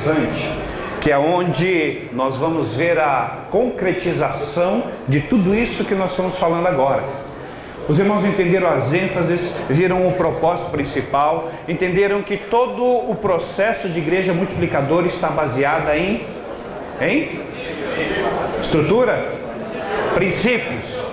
interessante, que é onde nós vamos ver a concretização de tudo isso que nós estamos falando agora. Os irmãos entenderam as ênfases, viram o propósito principal, entenderam que todo o processo de igreja multiplicadora está baseado em estrutura, princípios.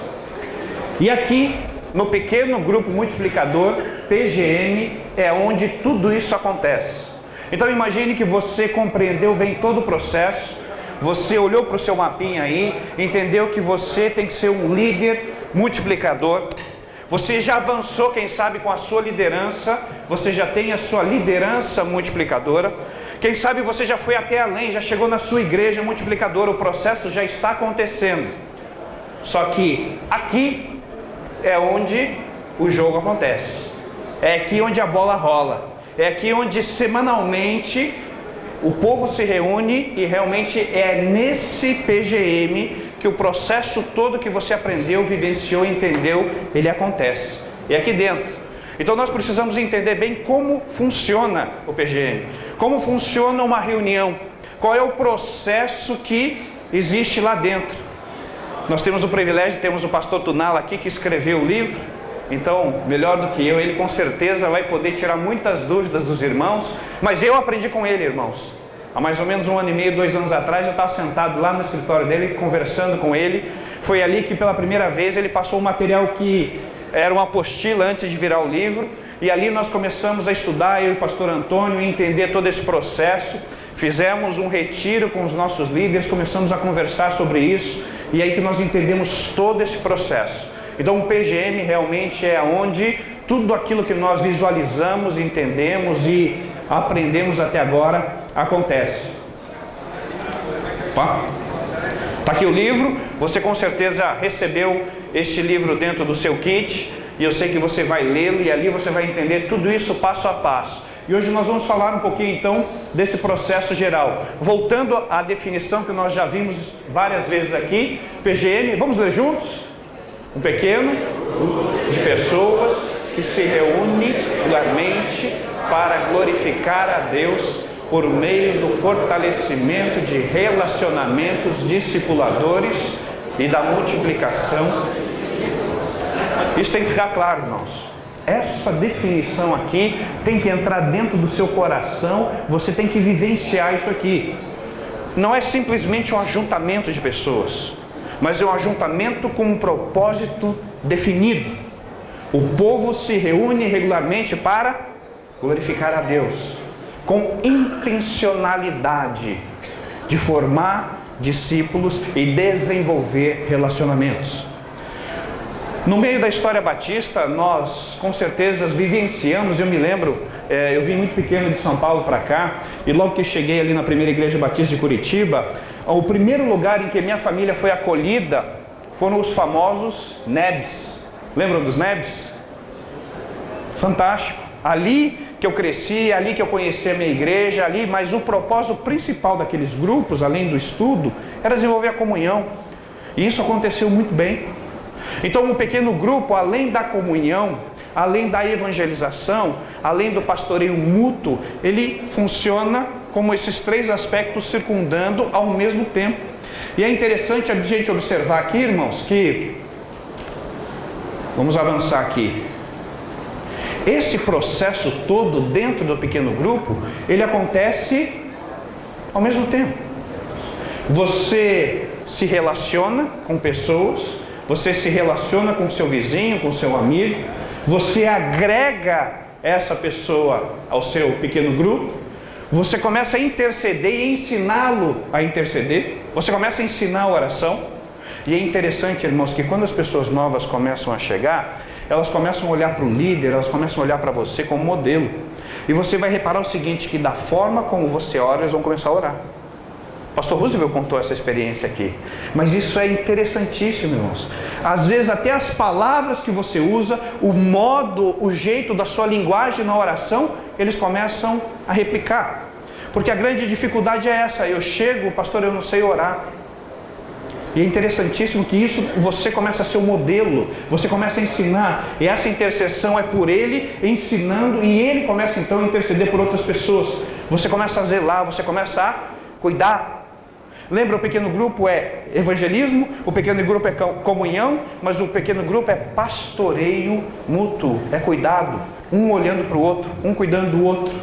E aqui, no pequeno grupo multiplicador, PGM, é onde tudo isso acontece. Então imagine que você compreendeu bem todo o processo, você olhou para o seu mapinha aí, entendeu que você tem que ser um líder multiplicador. Você já avançou, quem sabe, com a sua liderança, você já tem a sua liderança multiplicadora. Quem sabe você já foi até além, já chegou na sua igreja multiplicadora, o processo já está acontecendo. Só que aqui é onde o jogo acontece, é aqui onde a bola rola, é aqui onde semanalmente o povo se reúne e realmente é nesse PGM que o processo todo que você aprendeu, vivenciou, entendeu, ele acontece. É aqui dentro. Então nós precisamos entender bem como funciona o PGM, como funciona uma reunião, qual é o processo que existe lá dentro. Nós temos o privilégio, temos o pastor Tunala aqui que escreveu o livro, então melhor do que eu, ele com certeza vai poder tirar muitas dúvidas dos irmãos, mas eu aprendi com ele, irmãos. Há mais ou menos 1 ano e meio, 2 anos atrás, eu estava sentado lá no escritório dele, conversando com ele. Foi ali que pela primeira vez ele passou o material que era uma apostila antes de virar o livro. E ali nós começamos a estudar, eu e o pastor Antônio, e entender todo esse processo. Fizemos um retiro com os nossos líderes, começamos a conversar sobre isso. E aí que nós entendemos todo esse processo. Então o PGM realmente é onde tudo aquilo que nós visualizamos, entendemos e aprendemos até agora acontece. Tá aqui o livro, você com certeza recebeu este livro dentro do seu kit, e eu sei que você vai lê-lo, e ali você vai entender tudo isso passo a passo. E hoje nós vamos falar um pouquinho então desse processo geral, voltando à definição que nós já vimos várias vezes aqui. PGM, vamos ler juntos? Um pequeno grupo de pessoas que se reúne regularmente para glorificar a Deus por meio do fortalecimento de relacionamentos discipuladores e da multiplicação. Isso tem que ficar claro, irmãos. Essa definição aqui tem que entrar dentro do seu coração, você tem que vivenciar isso aqui. Não é simplesmente um ajuntamento de pessoas, mas é um ajuntamento com um propósito definido. O povo se reúne regularmente para glorificar a Deus, com intencionalidade de formar discípulos e desenvolver relacionamentos. No meio da história batista, nós com certeza vivenciamos, eu me lembro, eu vim muito pequeno de São Paulo para cá, e logo que cheguei ali na primeira igreja batista de Curitiba, o primeiro lugar em que minha família foi acolhida foram os famosos NEBs. Lembram dos NEBs? Fantástico. Ali que eu cresci, ali que eu conheci a minha igreja, ali, mas o propósito principal daqueles grupos, além do estudo, era desenvolver a comunhão. E isso aconteceu muito bem. Então, um pequeno grupo, além da comunhão, além da evangelização, além do pastoreio mútuo, ele funciona como esses 3 aspectos circundando ao mesmo tempo. E é interessante a gente observar aqui, irmãos, que... Vamos avançar aqui. Esse processo todo dentro do pequeno grupo, ele acontece ao mesmo tempo. Você se relaciona com pessoas, você se relaciona com seu vizinho, com seu amigo, você agrega essa pessoa ao seu pequeno grupo, você começa a interceder e ensiná-lo a interceder, você começa a ensinar a oração. E é interessante, irmãos, que quando as pessoas novas começam a chegar, elas começam a olhar para o líder, elas começam a olhar para você como modelo. E você vai reparar o seguinte, que da forma como você ora, eles vão começar a orar. Pastor Roosevelt contou essa experiência aqui. Mas isso é interessantíssimo, irmãos. Às vezes até as palavras que você usa, o modo, o jeito da sua linguagem na oração, eles começam a replicar. Porque a grande dificuldade é essa. Eu chego, pastor, eu não sei orar. E é interessantíssimo que isso, você começa a ser o modelo, você começa a ensinar, e essa intercessão é por ele ensinando, e ele começa então a interceder por outras pessoas. você começa a zelar, você começa a cuidar. Lembra, o pequeno grupo é evangelismo, o pequeno grupo é comunhão, mas o pequeno grupo é pastoreio mútuo, é cuidado, um olhando para o outro, um cuidando do outro.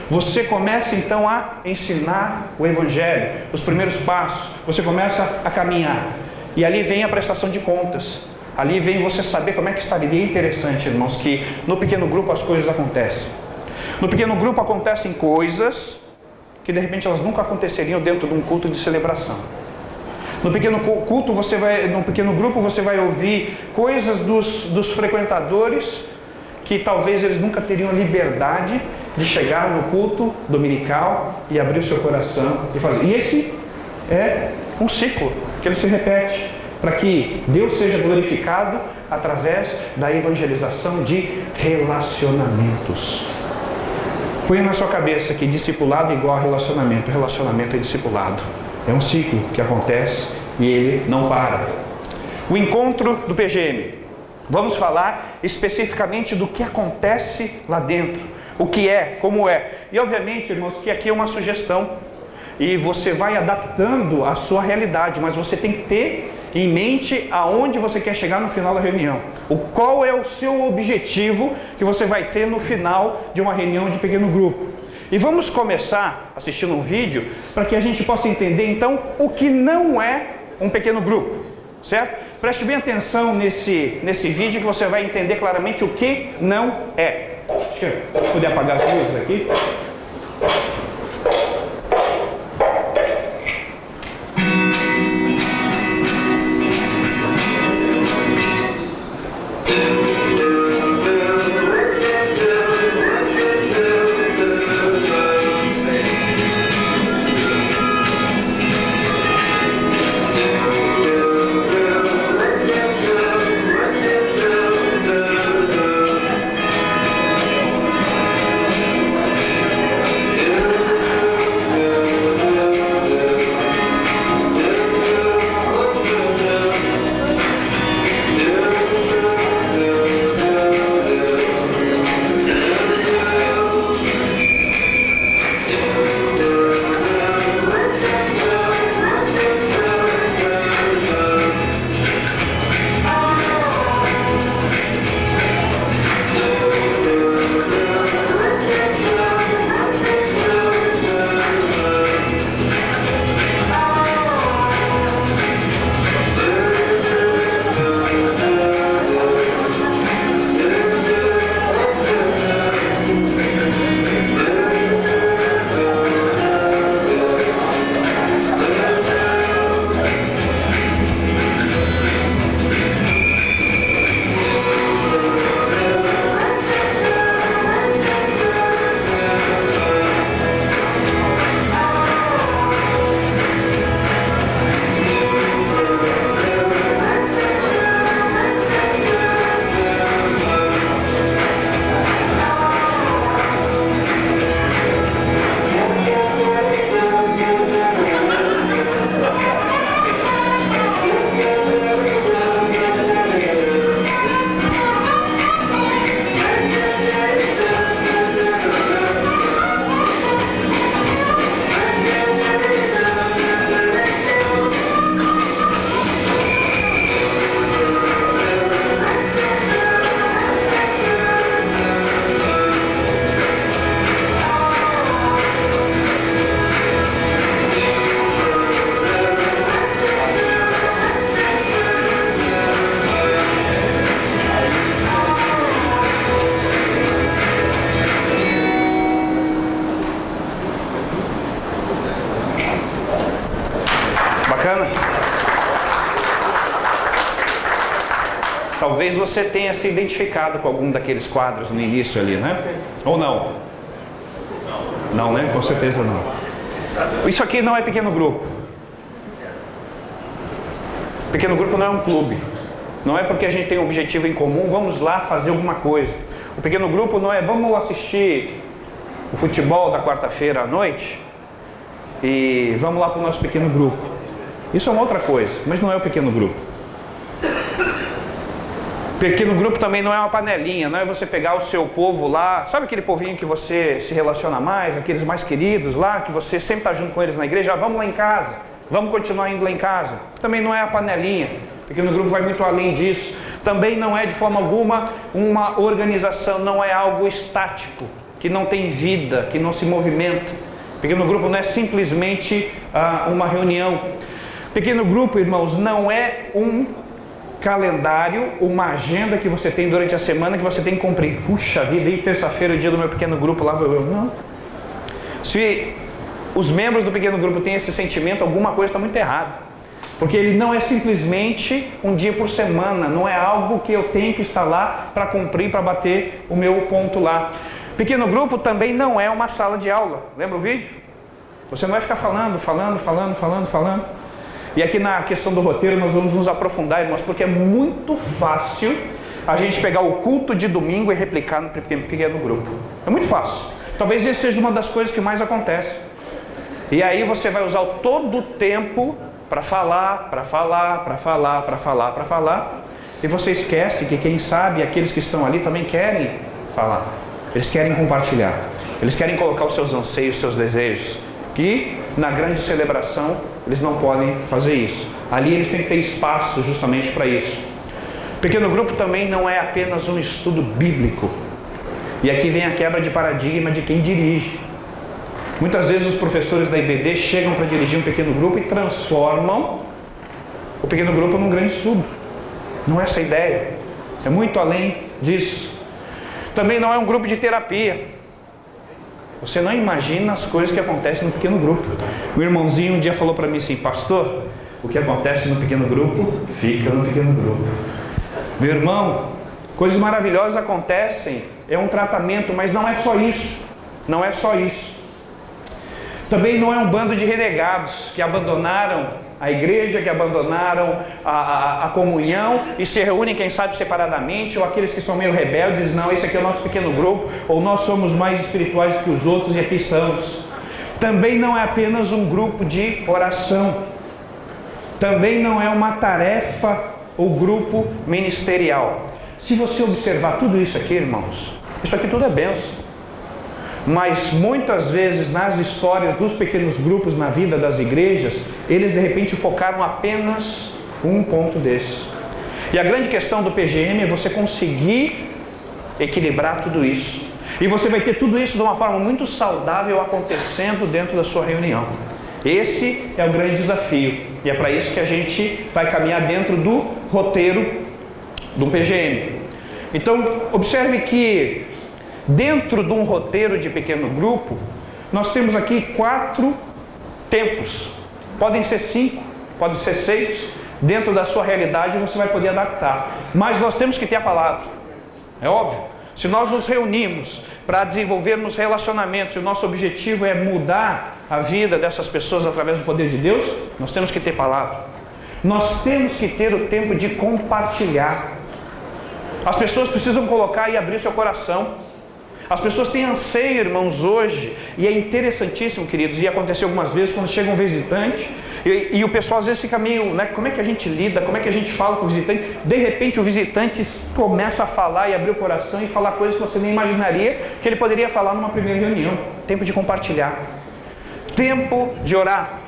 Você começa então a ensinar o evangelho, os primeiros passos, você começa a caminhar, e ali vem a prestação de contas, ali vem você saber como é que está a vida. E é interessante, irmãos, que no pequeno grupo as coisas acontecem. No pequeno grupo acontecem coisas que de repente elas nunca aconteceriam dentro de um culto de celebração. No pequeno culto no pequeno grupo você vai ouvir coisas dos frequentadores que talvez eles nunca teriam liberdade de chegar no culto dominical e abrir o seu coração e fazer. E esse é um ciclo que ele se repete, para que Deus seja glorificado através da evangelização de relacionamentos. Põe na sua cabeça que discipulado é igual a relacionamento. Relacionamento é discipulado. É um ciclo que acontece e ele não para. O encontro do PGM. Vamos falar especificamente do que acontece lá dentro. O que é, como é. E obviamente, irmãos, que aqui é uma sugestão. E você vai adaptando a sua realidade, mas você tem que ter em mente aonde você quer chegar no final da reunião. Qual é o seu objetivo que você vai ter no final de uma reunião de pequeno grupo. E vamos começar assistindo um vídeo para que a gente possa entender então o que não é um pequeno grupo, certo? Preste bem atenção nesse vídeo que você vai entender claramente o que não é. Deixa eu poder apagar as luzes aqui. Talvez você tenha se identificado com algum daqueles quadros no início ali, né? Ou não? Não, né? Com certeza não. Isso aqui não é pequeno grupo. Pequeno grupo não é um clube. Não é porque a gente tem um objetivo em comum, vamos lá fazer alguma coisa. O pequeno grupo não é vamos assistir o futebol da quarta-feira à noite e vamos lá para o nosso pequeno grupo. Isso é uma outra coisa, mas não é o pequeno grupo. Pequeno grupo também não é uma panelinha, não é você pegar o seu povo lá, sabe aquele povinho que você se relaciona mais, aqueles mais queridos lá, que você sempre está junto com eles na igreja, vamos lá em casa, vamos continuar indo lá em casa. Também não é a panelinha, pequeno grupo vai muito além disso. Também não é de forma alguma uma organização, não é algo estático, que não tem vida, que não se movimenta. Pequeno grupo não é simplesmente uma reunião. Pequeno grupo, irmãos, não é um calendário, uma agenda que você tem durante a semana que você tem que cumprir. Puxa vida, e terça-feira é o dia do meu pequeno grupo, lá vou eu. Não. Se os membros do pequeno grupo têm esse sentimento, alguma coisa está muito errada. Porque ele não é simplesmente um dia por semana, não é algo que eu tenho que estar lá para cumprir, para bater o meu ponto lá. Pequeno grupo também não é uma sala de aula. Lembra o vídeo? Você não vai ficar falando. E aqui na questão do roteiro nós vamos nos aprofundar, irmãos, porque é muito fácil a gente pegar o culto de domingo e replicar no pequeno grupo. É muito fácil. Talvez essa seja uma das coisas que mais acontece. E aí você vai usar todo o tempo para falar, e você esquece que quem sabe, aqueles que estão ali também querem falar. Eles querem compartilhar. Eles querem colocar os seus anseios, os seus desejos. Que na grande celebração eles não podem fazer isso. Ali eles têm que ter espaço justamente para isso. Pequeno grupo também não é apenas um estudo bíblico. E aqui vem a quebra de paradigma de quem dirige. Muitas vezes os professores da IBD chegam para dirigir um pequeno grupo e transformam o pequeno grupo num grande estudo. Não é essa a ideia. É muito além disso. Também não é um grupo de terapia. Você não imagina as coisas que acontecem no pequeno grupo. O irmãozinho um dia falou para mim assim: pastor, o que acontece no pequeno grupo, fica no pequeno grupo. Meu irmão, coisas maravilhosas acontecem, é um tratamento, mas não é só isso. Não é só isso. Também não é um bando de renegados que abandonaram a igreja, que abandonaram a comunhão e se reúnem, quem sabe, separadamente, ou aqueles que são meio rebeldes. Não, esse aqui é o nosso pequeno grupo, ou nós somos mais espirituais que os outros e aqui estamos. Também não é apenas um grupo de oração. Também não é uma tarefa ou grupo ministerial. Se você observar tudo isso aqui, irmãos, isso aqui tudo é bênção. Mas muitas vezes nas histórias dos pequenos grupos na vida das igrejas, eles de repente focaram apenas um ponto desse. E a grande questão do PGM é você conseguir equilibrar tudo isso. E você vai ter tudo isso de uma forma muito saudável acontecendo dentro da sua reunião. Esse é o grande desafio. E é para isso que a gente vai caminhar dentro do roteiro do PGM. Então, observe que dentro de um roteiro de pequeno grupo, nós temos aqui 4 tempos. Podem ser 5, podem ser 6. Dentro da sua realidade você vai poder adaptar. Mas nós temos que ter a palavra. É óbvio. Se nós nos reunimos para desenvolvermos relacionamentos e o nosso objetivo é mudar a vida dessas pessoas através do poder de Deus, nós temos que ter palavra. Nós temos que ter o tempo de compartilhar. As pessoas precisam colocar e abrir seu coração. As pessoas têm anseio, irmãos, hoje, e é interessantíssimo, queridos, e aconteceu algumas vezes quando chega um visitante, e o pessoal às vezes fica meio, né, como é que a gente lida, como é que a gente fala com o visitante? De repente o visitante começa a falar e abrir o coração e falar coisas que você nem imaginaria que ele poderia falar numa primeira reunião. Tempo de compartilhar, tempo de orar.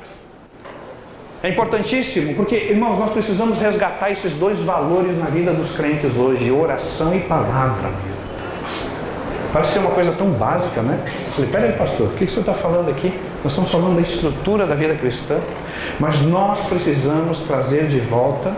É importantíssimo, porque, irmãos, nós precisamos resgatar esses 2 valores na vida dos crentes hoje, oração e palavra. Parece ser uma coisa tão básica, né? Eu falei, peraí, pastor, o que você está falando aqui? Nós estamos falando da estrutura da vida cristã, mas nós precisamos trazer de volta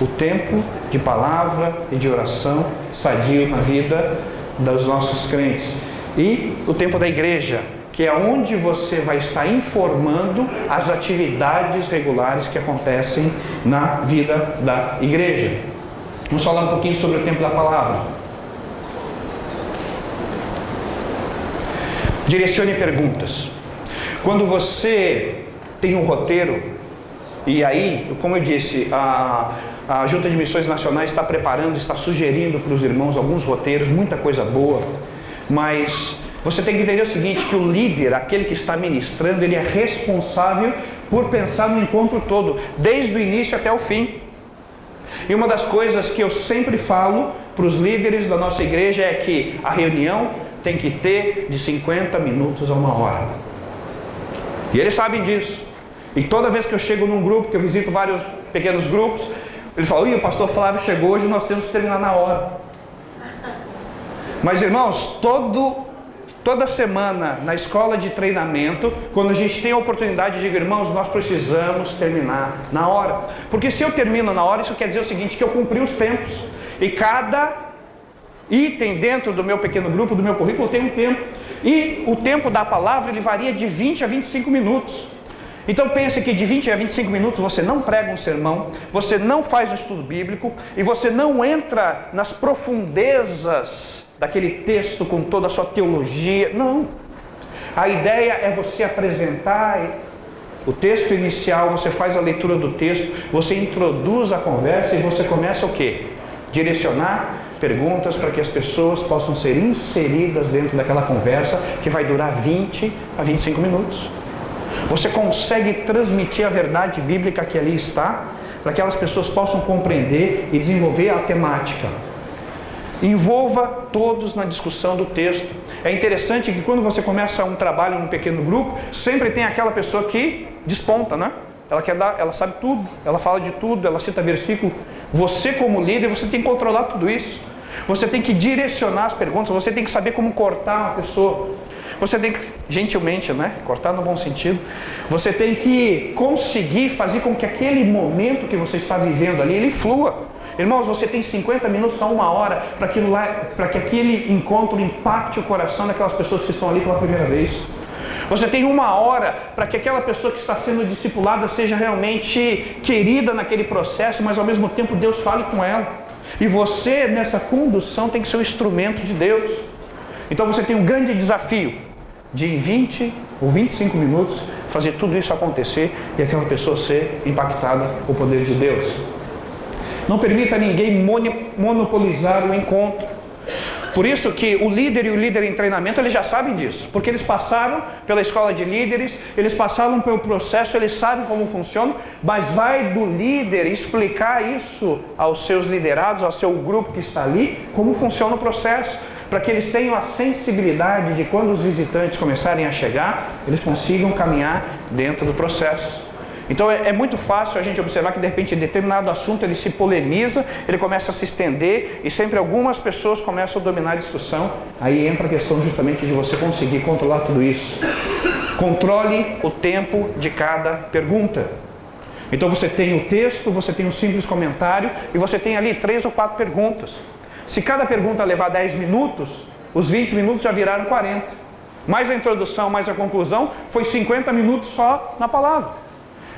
o tempo de palavra e de oração sadio na vida dos nossos crentes. E o tempo da igreja, que é onde você vai estar informando as atividades regulares que acontecem na vida da igreja. Vamos falar um pouquinho sobre o tempo da palavra. Direcione perguntas. Quando você tem um roteiro, e aí, como eu disse, a Junta de Missões Nacionais está preparando, está sugerindo para os irmãos alguns roteiros, muita coisa boa, mas você tem que entender o seguinte, que o líder, aquele que está ministrando, ele é responsável por pensar no encontro todo, desde o início até o fim. E uma das coisas que eu sempre falo para os líderes da nossa igreja é que a reunião tem que ter de 50 minutos a 1 hora. E eles sabem disso. E toda vez que eu chego num grupo, que eu visito vários pequenos grupos, eles falam: "Ih, o pastor Flávio chegou hoje, nós temos que terminar na hora." Mas irmãos, toda semana na escola de treinamento, quando a gente tem a oportunidade, eu digo: "Irmãos, nós precisamos terminar na hora." Porque se eu termino na hora, isso quer dizer o seguinte, que eu cumpri os tempos. E cada item dentro do meu pequeno grupo, do meu currículo, tem um tempo. E o tempo da palavra, ele varia de 20 a 25 minutos. Então pense que de 20 a 25 minutos você não prega um sermão, você não faz um estudo bíblico e você não entra nas profundezas daquele texto com toda a sua teologia. Não. A ideia é você apresentar o texto inicial, você faz a leitura do texto, você introduz a conversa e você começa o quê? Direcionar perguntas para que as pessoas possam ser inseridas dentro daquela conversa que vai durar 20 a 25 minutos. Você consegue transmitir a verdade bíblica que ali está, para que aquelas pessoas possam compreender e desenvolver a temática. Envolva todos na discussão do texto. É interessante que quando você começa um trabalho num pequeno grupo, sempre tem aquela pessoa que desponta, né? Ela sabe tudo, ela fala de tudo, ela cita versículo. Você como líder, você tem que controlar tudo isso. Você tem que direcionar as perguntas, você tem que saber como cortar uma pessoa. Você tem que, gentilmente, né? Cortar no bom sentido. Você tem que conseguir fazer com que aquele momento que você está vivendo ali, ele flua. Irmãos, você tem 50 minutos a 1 hora para que aquele encontro impacte o coração daquelas pessoas que estão ali pela primeira vez. Você tem 1 hora para que aquela pessoa que está sendo discipulada seja realmente querida naquele processo, mas ao mesmo tempo Deus fale com ela. E você, nessa condução, tem que ser um instrumento de Deus. Então você tem um grande desafio de em 20 ou 25 minutos fazer tudo isso acontecer e aquela pessoa ser impactada com o poder de Deus. Não permita ninguém monopolizar o encontro. Por isso que o líder e o líder em treinamento, eles já sabem disso, porque eles passaram pela escola de líderes, eles passaram pelo processo, eles sabem como funciona, mas vai do líder explicar isso aos seus liderados, ao seu grupo que está ali, como funciona o processo, para que eles tenham a sensibilidade de quando os visitantes começarem a chegar, eles consigam caminhar dentro do processo. Então é muito fácil a gente observar que de repente determinado assunto ele se polemiza, ele começa a se estender e sempre algumas pessoas começam a dominar a discussão. Aí entra a questão justamente de você conseguir controlar tudo isso. Controle o tempo de cada pergunta. Então você tem o texto, você tem um simples comentário e você tem ali 3 ou 4 perguntas. Se cada pergunta levar 10 minutos, os 20 minutos já viraram 40. Mais a introdução, mais a conclusão, foi 50 minutos só na palavra.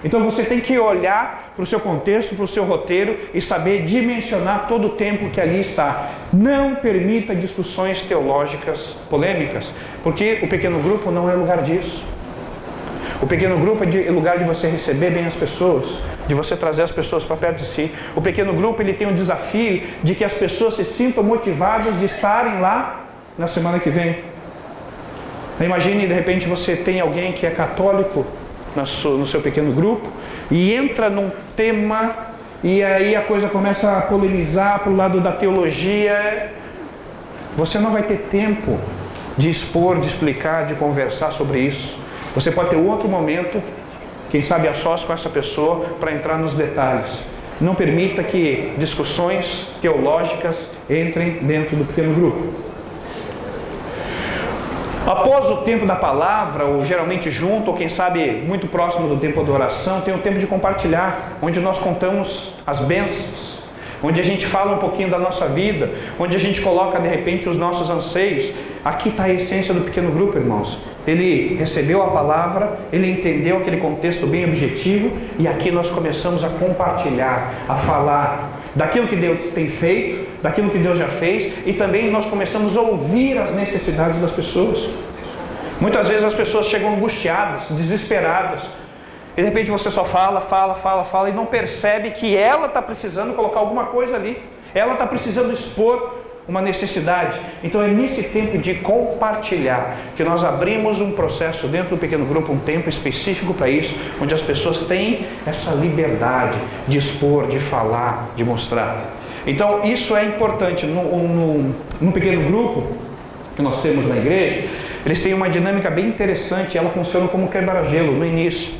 Então você tem que olhar para o seu contexto, para o seu roteiro e saber dimensionar todo o tempo que ali está. Não permita discussões teológicas polêmicas, porque o pequeno grupo não é lugar disso. O pequeno grupo é lugar de você receber bem as pessoas, de você trazer as pessoas para perto de si. O pequeno grupo ele tem o desafio de que as pessoas se sintam motivadas de estarem lá na semana que vem. Imagine, de repente, você tem alguém que é católico no seu pequeno grupo e entra num tema e aí a coisa começa a polemizar para o lado da teologia. Você não vai ter tempo de expor, de explicar, de conversar sobre isso. Você pode ter outro momento, quem sabe a sós com essa pessoa, para entrar nos detalhes. Não permita que discussões teológicas entrem dentro do pequeno grupo. Após o tempo da palavra, ou geralmente junto, ou quem sabe muito próximo do tempo da oração, tem o tempo de compartilhar, onde nós contamos as bênçãos, onde a gente fala um pouquinho da nossa vida, onde a gente coloca de repente os nossos anseios. Aqui está a essência do pequeno grupo, irmãos. Ele recebeu a palavra, ele entendeu aquele contexto bem objetivo, e aqui nós começamos a compartilhar, a falar daquilo que Deus tem feito, daquilo que Deus já fez, e também nós começamos a ouvir as necessidades das pessoas. Muitas vezes as pessoas chegam angustiadas, desesperadas, e de repente você só fala e não percebe que ela está precisando colocar alguma coisa ali, ela está precisando expor uma necessidade. Então é nesse tempo de compartilhar que nós abrimos um processo dentro do pequeno grupo, um tempo específico para isso, onde as pessoas têm essa liberdade de expor, de falar, de mostrar. Então isso é importante. No pequeno grupo que nós temos na igreja, eles têm uma dinâmica bem interessante, ela funciona como quebra-gelo no início.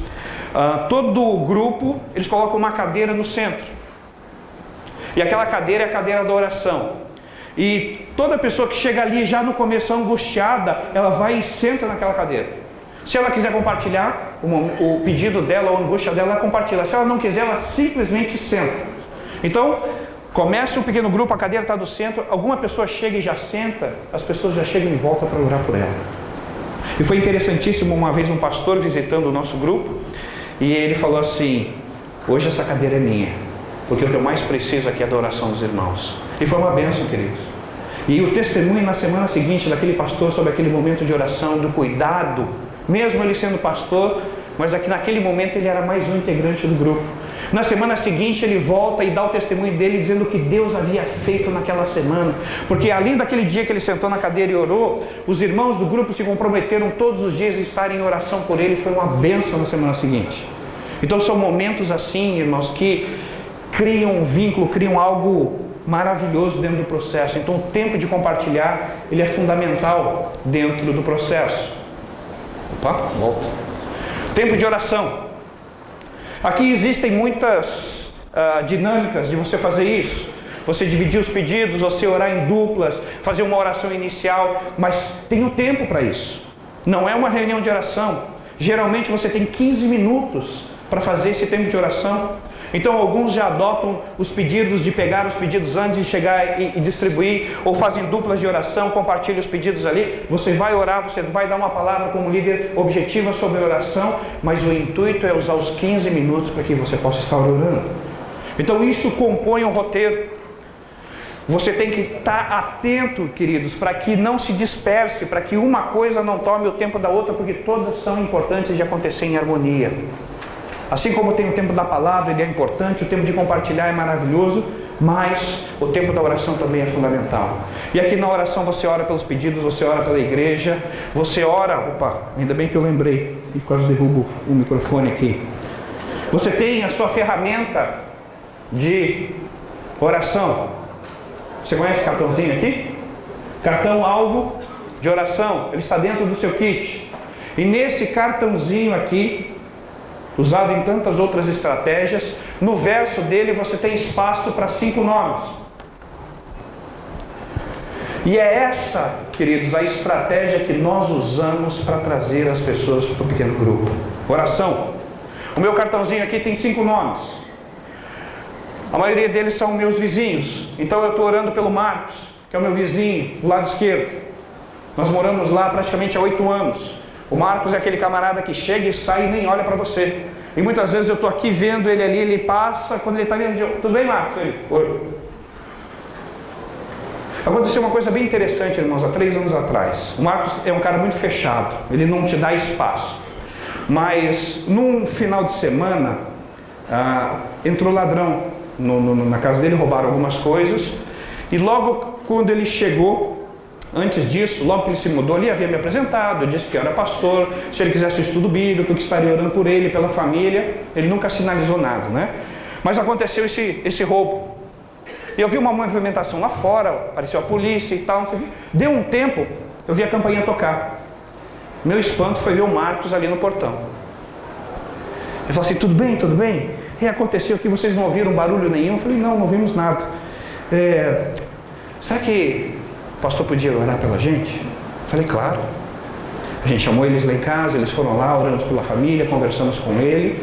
Todo grupo, eles colocam uma cadeira no centro, e aquela cadeira é a cadeira da oração. E toda pessoa que chega ali já no começo angustiada, ela vai e senta naquela cadeira. Se ela quiser compartilhar o pedido dela ou a angústia dela, ela compartilha. Se ela não quiser, ela simplesmente senta. Então, começa o pequeno grupo, a cadeira está do centro, alguma pessoa chega e já senta, as pessoas já chegam em volta para orar por ela. E foi interessantíssimo, uma vez um pastor visitando o nosso grupo, e ele falou assim: hoje essa cadeira é minha, porque o que eu mais preciso aqui é da oração dos irmãos. E foi uma bênção, queridos. E o testemunho na semana seguinte daquele pastor sobre aquele momento de oração, do cuidado, mesmo ele sendo pastor, mas aqui naquele momento ele era mais um integrante do grupo. Na semana seguinte ele volta e dá o testemunho dele dizendo o que Deus havia feito naquela semana, porque além daquele dia que ele sentou na cadeira e orou, os irmãos do grupo se comprometeram todos os dias a estarem em oração por ele. Foi uma bênção na semana seguinte. Então são momentos assim, irmãos, que criam um vínculo, criam algo maravilhoso dentro do processo. Então o tempo de compartilhar, ele é fundamental dentro do processo. Opa, volta. Tempo de oração. Aqui existem muitas dinâmicas de você fazer isso. Você dividir os pedidos, você orar em duplas, fazer uma oração inicial, mas tem um tempo para isso. Não é uma reunião de oração. Geralmente você tem 15 minutos para fazer esse tempo de oração. Então alguns já adotam os pedidos, de pegar os pedidos antes de chegar e distribuir, ou fazem duplas de oração, compartilham os pedidos ali. Você vai orar, você vai dar uma palavra como líder objetiva sobre a oração, mas o intuito é usar os 15 minutos para que você possa estar orando. Então isso compõe um roteiro. Você tem que estar atento, queridos, para que não se disperse, para que uma coisa não tome o tempo da outra, porque todas são importantes de acontecer em harmonia. Assim como tem o tempo da palavra, ele é importante, o tempo de compartilhar é maravilhoso, mas o tempo da oração também é fundamental. E aqui na oração você ora pelos pedidos, você ora pela igreja, você ora, ainda bem que eu lembrei, e quase derrubo o microfone aqui. Você tem a sua ferramenta de oração. Você conhece o cartãozinho aqui? Cartão alvo de oração, ele está dentro do seu kit. E nesse cartãozinho aqui, usado em tantas outras estratégias, no verso dele você tem espaço para 5 nomes. E é essa, queridos, a estratégia que nós usamos para trazer as pessoas para o pequeno grupo. Oração. O meu cartãozinho aqui tem 5 nomes. A maioria deles são meus vizinhos. Então eu estou orando pelo Marcos, que é o meu vizinho, do lado esquerdo. Nós moramos lá praticamente há 8 anos. O Marcos é aquele camarada que chega e sai e nem olha para você. E muitas vezes eu estou aqui vendo ele ali, ele passa, quando ele está vendo, tudo bem, Marcos? Ele, oi. Aconteceu uma coisa bem interessante, irmãos, há 3 anos atrás. O Marcos é um cara muito fechado, ele não te dá espaço. Mas num final de semana, entrou ladrão na casa dele, roubaram algumas coisas. E logo quando ele chegou, antes disso, logo que ele se mudou, ele havia me apresentado, eu disse que eu era pastor, se ele quisesse o estudo bíblico, que estaria orando por ele, pela família. Ele nunca sinalizou nada, né? Mas aconteceu esse roubo. E eu vi uma movimentação lá fora, apareceu a polícia e tal, não sei o quê. Deu um tempo, eu vi a campainha tocar. Meu espanto foi ver o Marcos ali no portão. Ele falou assim, tudo bem, tudo bem? E aconteceu que vocês não ouviram barulho nenhum? Eu falei, não ouvimos nada. Será que o pastor podia orar pela gente? Eu falei, claro. A gente chamou eles lá em casa, eles foram lá, oramos pela família, conversamos com ele,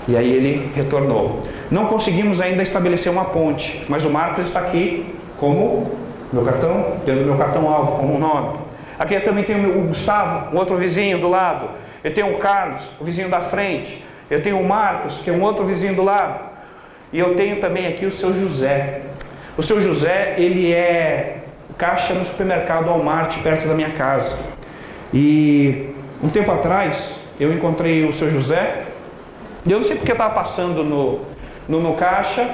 e aí ele retornou. Não conseguimos ainda estabelecer uma ponte, mas o Marcos está aqui como meu cartão, dentro do meu cartão alvo, como um nome. Aqui eu também tenho o Gustavo, um outro vizinho do lado. Eu tenho o Carlos, o vizinho da frente. Eu tenho o Marcos, que é um outro vizinho do lado. E eu tenho também aqui o seu José. O seu José, ele é caixa no supermercado Walmart, perto da minha casa. E um tempo atrás, eu encontrei o seu José. E eu não sei porque eu estava passando no caixa.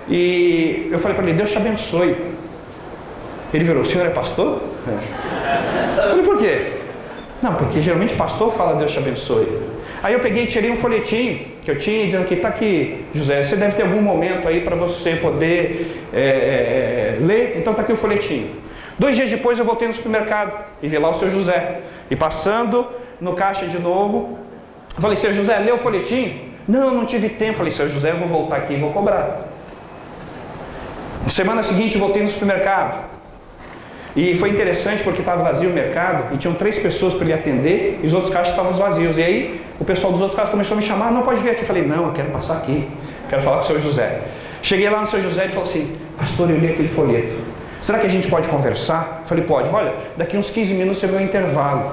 E eu falei para ele, Deus te abençoe. Ele virou: o senhor é pastor? Eu falei: por quê? Não, porque geralmente pastor fala Deus te abençoe. Aí eu peguei e tirei um folhetinho que eu tinha, dizendo que está aqui, José, você deve ter algum momento aí para você poder ler, então está aqui o folhetinho. 2 dias depois eu voltei no supermercado e vi lá o seu José. E passando no caixa de novo, eu falei: seu José, leu o folhetinho? Não tive tempo. Eu falei: seu José, eu vou voltar aqui e vou cobrar. Na semana seguinte eu voltei no supermercado. E foi interessante porque estava vazio o mercado e tinham 3 pessoas para ele atender e os outros caixas estavam vazios. E aí o pessoal dos outros caixas começou a me chamar: não, pode vir aqui. Eu falei: não, eu quero passar aqui, quero falar com o seu José. Cheguei lá no seu José e ele falou assim: pastor, eu li aquele folheto, será que a gente pode conversar? Eu falei: pode. Olha, daqui uns 15 minutos é meu intervalo.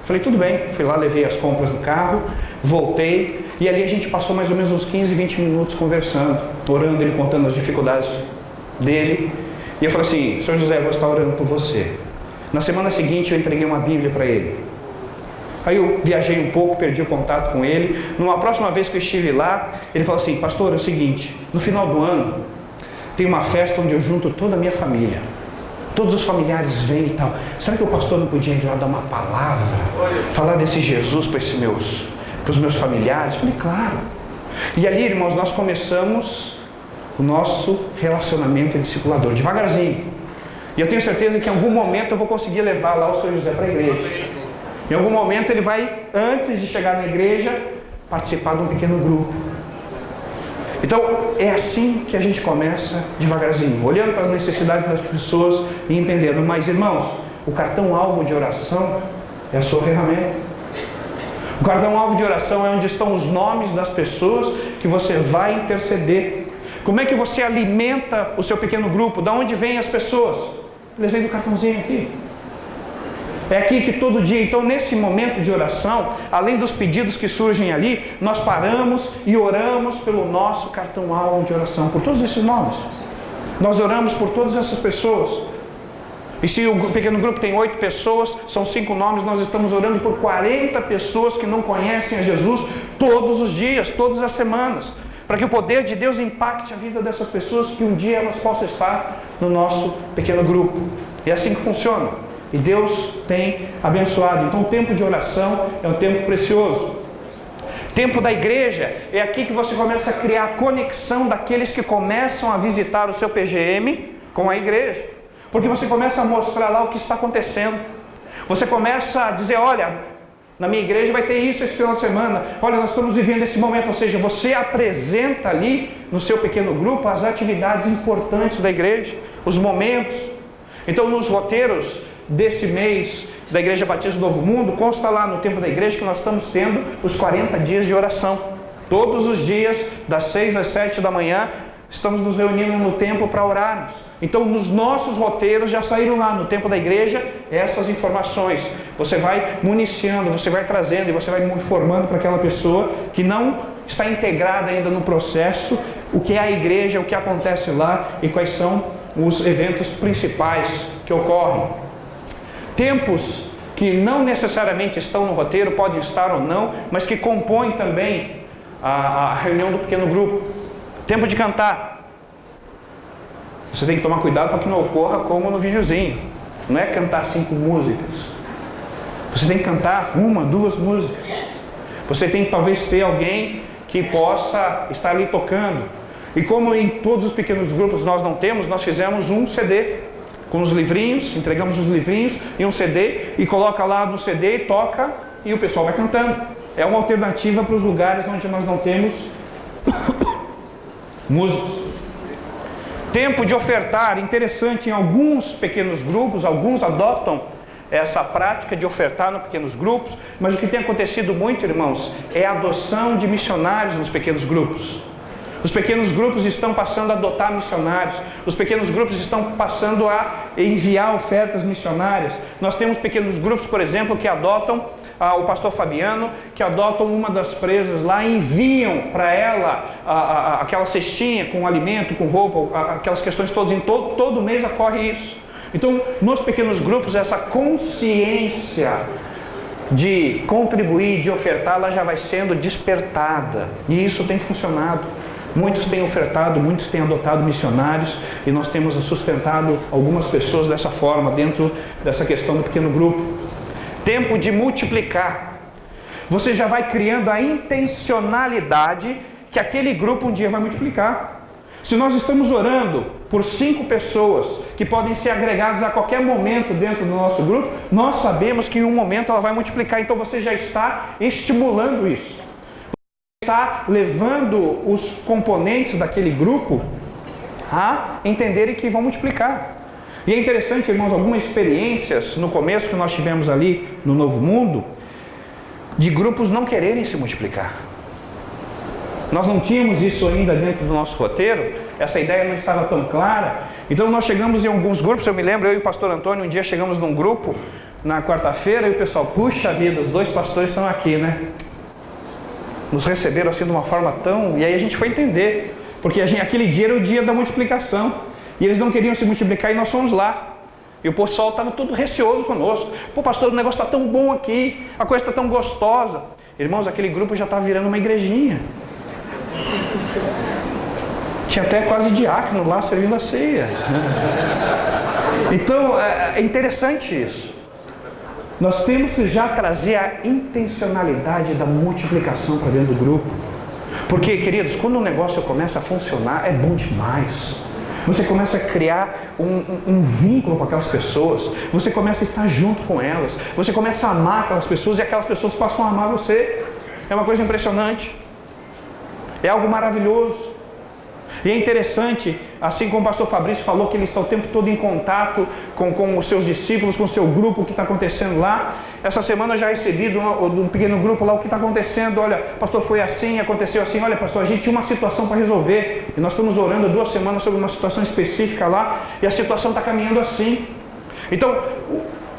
Eu falei: tudo bem. Fui lá, levei as compras no carro, voltei e ali a gente passou mais ou menos uns 15, 20 minutos conversando, orando, ele contando as dificuldades dele. E eu falei assim: senhor José, eu vou estar orando por você. Na semana seguinte eu entreguei uma Bíblia para ele. Aí eu viajei um pouco, perdi o contato com ele. Numa próxima vez que eu estive lá, ele falou assim: pastor, é o seguinte, no final do ano tem uma festa onde eu junto toda a minha família. Todos os familiares vêm e tal. Será que o pastor não podia ir lá dar uma palavra? Falar desse Jesus para os meus familiares? Eu falei: claro. E ali, irmãos, nós começamos o nosso relacionamento discipulador, devagarzinho. E eu tenho certeza que em algum momento eu vou conseguir levar lá o seu José para a igreja. Em algum momento ele vai, antes de chegar na igreja, participar de um pequeno grupo. Então é assim que a gente começa, devagarzinho, olhando para as necessidades das pessoas e entendendo. Mas, irmãos, o cartão-alvo de oração é a sua ferramenta. O cartão-alvo de oração é onde estão os nomes das pessoas que você vai interceder. Como é que você alimenta o seu pequeno grupo? Da onde vêm as pessoas? Eles vêm do cartãozinho aqui. É aqui que todo dia, então nesse momento de oração, além dos pedidos que surgem ali, nós paramos e oramos pelo nosso cartão-alvo de oração, por todos esses nomes. Nós oramos por todas essas pessoas. E se o pequeno grupo tem 8 pessoas, são 5 nomes, nós estamos orando por 40 pessoas que não conhecem a Jesus todos os dias, todas as semanas, para que o poder de Deus impacte a vida dessas pessoas, que um dia elas possam estar no nosso pequeno grupo. É assim que funciona. E Deus tem abençoado. Então o tempo de oração é um tempo precioso. Tempo da igreja é aqui que você começa a criar a conexão daqueles que começam a visitar o seu PGM com a igreja. Porque você começa a mostrar lá o que está acontecendo. Você começa a dizer: olha, na minha igreja vai ter isso esse final de semana. Olha, nós estamos vivendo esse momento. Ou seja, você apresenta ali no seu pequeno grupo as atividades importantes da igreja, os momentos. Então nos roteiros desse mês da Igreja Batista do Novo Mundo, consta lá no tempo da igreja que nós estamos tendo os 40 dias de oração. Todos os dias, das 6 às 7 da manhã, estamos nos reunindo no templo para orarmos. Então nos nossos roteiros já saíram lá no tempo da igreja essas informações. Você vai municiando, você vai trazendo e você vai informando para aquela pessoa que não está integrada ainda no processo, o que é a igreja, o que acontece lá e quais são os eventos principais que ocorrem. Tempos que não necessariamente estão no roteiro, podem estar ou não, mas que compõem também a reunião do pequeno grupo. Tempo de cantar. Você tem que tomar cuidado para que não ocorra como no videozinho. Não é cantar 5 músicas. Você tem que cantar 1, 2 músicas. Você tem que talvez ter alguém que possa estar ali tocando. E como em todos os pequenos grupos nós não temos, nós fizemos um CD com os livrinhos, entregamos os livrinhos e um CD, e coloca lá no CD e toca, e o pessoal vai cantando. É uma alternativa para os lugares onde nós não temos músicos. Tempo de ofertar, interessante, em alguns pequenos grupos, alguns adotam essa prática de ofertar nos pequenos grupos, mas o que tem acontecido muito, irmãos, é a adoção de missionários nos pequenos grupos. Os pequenos grupos estão passando a adotar missionários. Os pequenos grupos estão passando a enviar ofertas missionárias. Nós temos pequenos grupos, por exemplo, que adotam o pastor Fabiano, que adotam uma das presas lá e enviam para ela aquela cestinha com alimento, com roupa, aquelas questões todas. Em todo mês ocorre isso. Então, nos pequenos grupos, essa consciência de contribuir, de ofertar, ela já vai sendo despertada. E isso tem funcionado. Muitos têm ofertado, muitos têm adotado missionários e nós temos sustentado algumas pessoas dessa forma, dentro dessa questão do pequeno grupo. Tempo de multiplicar. Você já vai criando a intencionalidade que aquele grupo um dia vai multiplicar. Se nós estamos orando por 5 pessoas que podem ser agregadas a qualquer momento dentro do nosso grupo, nós sabemos que em um momento ela vai multiplicar, então você já está estimulando isso. Está levando os componentes daquele grupo a entenderem que vão multiplicar. E é interessante, irmãos, algumas experiências no começo que nós tivemos ali no Novo Mundo, de grupos não quererem se multiplicar. Nós não tínhamos isso ainda dentro do nosso roteiro, essa ideia não estava tão clara, então nós chegamos em alguns grupos, eu me lembro, eu e o pastor Antônio, um dia chegamos num grupo, na quarta-feira, e o pessoal, puxa vida, os 2 pastores estão aqui, né? Nos receberam assim de uma forma tão... E aí a gente foi entender, porque aquele dia era o dia da multiplicação, e eles não queriam se multiplicar e nós fomos lá. E o pessoal estava todo receoso conosco. Pô, pastor, o negócio está tão bom aqui, a coisa está tão gostosa. Irmãos, aquele grupo já estava virando uma igrejinha. Tinha até quase diácono lá servindo a ceia. Então, é interessante isso. Nós temos que já trazer a intencionalidade da multiplicação para dentro do grupo. Porque, queridos, quando o negócio começa a funcionar, é bom demais. Você começa a criar um vínculo com aquelas pessoas. Você começa a estar junto com elas. Você começa a amar aquelas pessoas e aquelas pessoas passam a amar você. É uma coisa impressionante. É algo maravilhoso. E é interessante, assim como o pastor Fabrício falou, que ele está o tempo todo em contato com os seus discípulos, com o seu grupo, o que está acontecendo lá. Essa semana eu já recebi de um pequeno grupo lá o que está acontecendo. Olha, pastor, foi assim, aconteceu assim. Olha, pastor, a gente tinha uma situação para resolver. E nós estamos orando 2 semanas sobre uma situação específica lá. E a situação está caminhando assim. Então,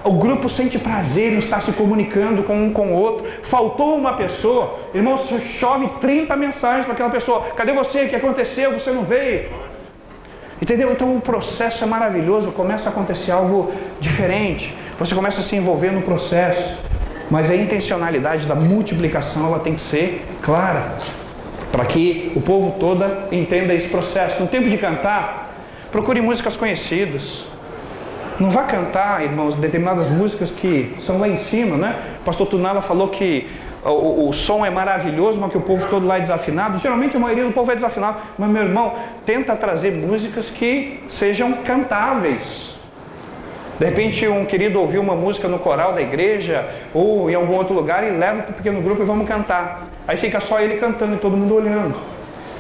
o grupo sente prazer em estar se comunicando com um com o outro. Faltou uma pessoa, irmão, chove 30 mensagens para aquela pessoa. Cadê você? O que aconteceu? Você não veio? Entendeu? Então o processo é maravilhoso, começa a acontecer algo diferente. Você começa a se envolver no processo. Mas a intencionalidade da multiplicação, ela tem que ser clara, para que o povo todo entenda esse processo. No tempo de cantar, procure músicas conhecidas. Não vá cantar, irmãos, determinadas músicas que são lá em cima, né? O pastor Tunala falou que o som é maravilhoso, mas que o povo todo lá é desafinado. Geralmente a maioria do povo é desafinado. Mas, meu irmão, tenta trazer músicas que sejam cantáveis. De repente um querido ouviu uma música no coral da igreja ou em algum outro lugar e leva para o pequeno grupo e vamos cantar. Aí fica só ele cantando e todo mundo olhando.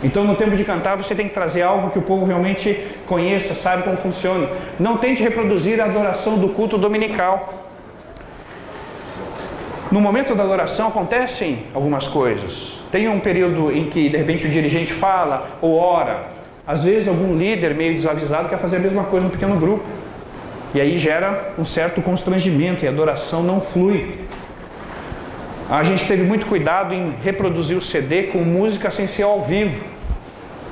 Então, no tempo de cantar, você tem que trazer algo que o povo realmente conheça, saiba como funciona. Não tente reproduzir a adoração do culto dominical. No momento da adoração acontecem algumas coisas. Tem um período em que, de repente, o dirigente fala ou ora. Às vezes, algum líder meio desavisado quer fazer a mesma coisa no pequeno grupo. E aí gera um certo constrangimento e a adoração não flui. A gente teve muito cuidado em reproduzir o CD com música sem ser ao vivo.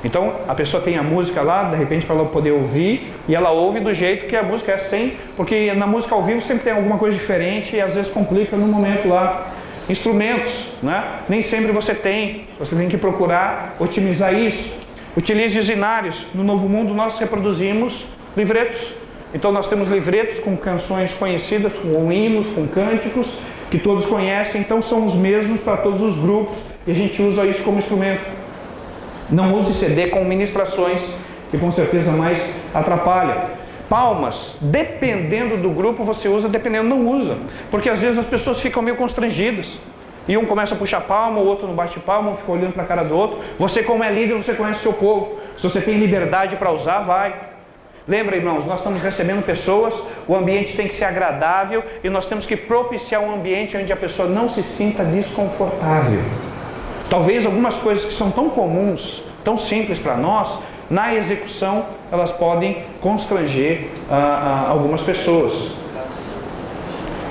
Então, a pessoa tem a música lá, de repente, para ela poder ouvir, e ela ouve do jeito que a música é sem, porque na música ao vivo sempre tem alguma coisa diferente e às vezes complica no momento lá. Instrumentos, né? Nem sempre você tem que procurar otimizar isso. Utilize os inários. No Novo Mundo nós reproduzimos livretos. Então nós temos livretos com canções conhecidas, com hinos, com cânticos, que todos conhecem, então são os mesmos para todos os grupos, e a gente usa isso como instrumento. Não use CD com ministrações, que com certeza mais atrapalha. Palmas, dependendo do grupo você usa, dependendo não usa, porque às vezes as pessoas ficam meio constrangidas, e um começa a puxar palma, o outro não bate palma, um fica olhando para a cara do outro. Você, como é líder, você conhece o seu povo, se você tem liberdade para usar, vai. Lembra, irmãos, nós estamos recebendo pessoas, o ambiente tem que ser agradável e nós temos que propiciar um ambiente onde a pessoa não se sinta desconfortável. Talvez algumas coisas que são tão comuns, tão simples para nós, na execução elas podem constranger algumas pessoas.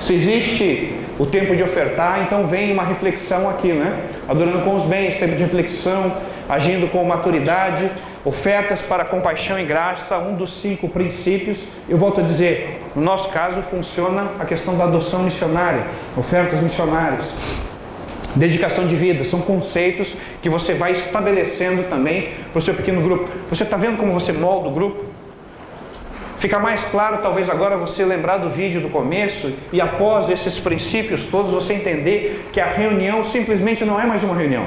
Se existe o tempo de ofertar, então vem uma reflexão aqui, né? Adorando com os bens, tempo de reflexão, agindo com maturidade, ofertas para compaixão e graça, um dos 5 princípios. Eu volto a dizer, no nosso caso funciona a questão da adoção missionária, ofertas missionárias. Dedicação de vida, são conceitos que você vai estabelecendo também para o seu pequeno grupo. Você está vendo como você molda o grupo? Fica mais claro, talvez agora, você lembrar do vídeo do começo e após esses princípios todos, você entender que a reunião simplesmente não é mais uma reunião.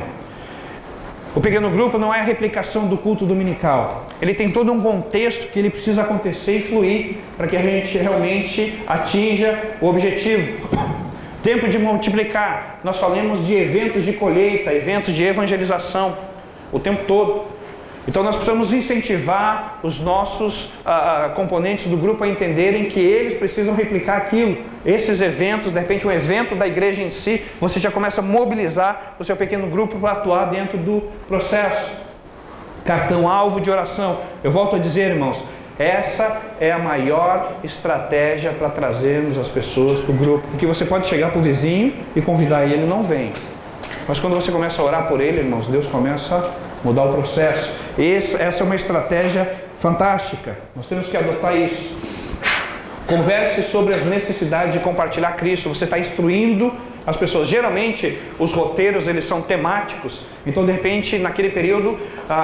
O pequeno grupo não é a replicação do culto dominical. Ele tem todo um contexto que ele precisa acontecer e fluir para que a gente realmente atinja o objetivo. Tempo de multiplicar. Nós falamos de eventos de colheita, eventos de evangelização, o tempo todo. Então nós precisamos incentivar os nossos componentes do grupo a entenderem que eles precisam replicar aquilo. Esses eventos, de repente um evento da igreja em si, você já começa a mobilizar o seu pequeno grupo para atuar dentro do processo. Cartão-alvo de oração. Eu volto a dizer, irmãos, essa é a maior estratégia para trazermos as pessoas para o grupo. Porque você pode chegar para o vizinho e convidar ele, não vem. Mas quando você começa a orar por ele, irmãos, Deus começa a mudar o processo. Essa é uma estratégia fantástica. Nós temos que adotar isso. Converse sobre as necessidades de compartilhar Cristo. Você está instruindo as pessoas. Geralmente, os roteiros, eles são temáticos. Então, de repente, naquele período,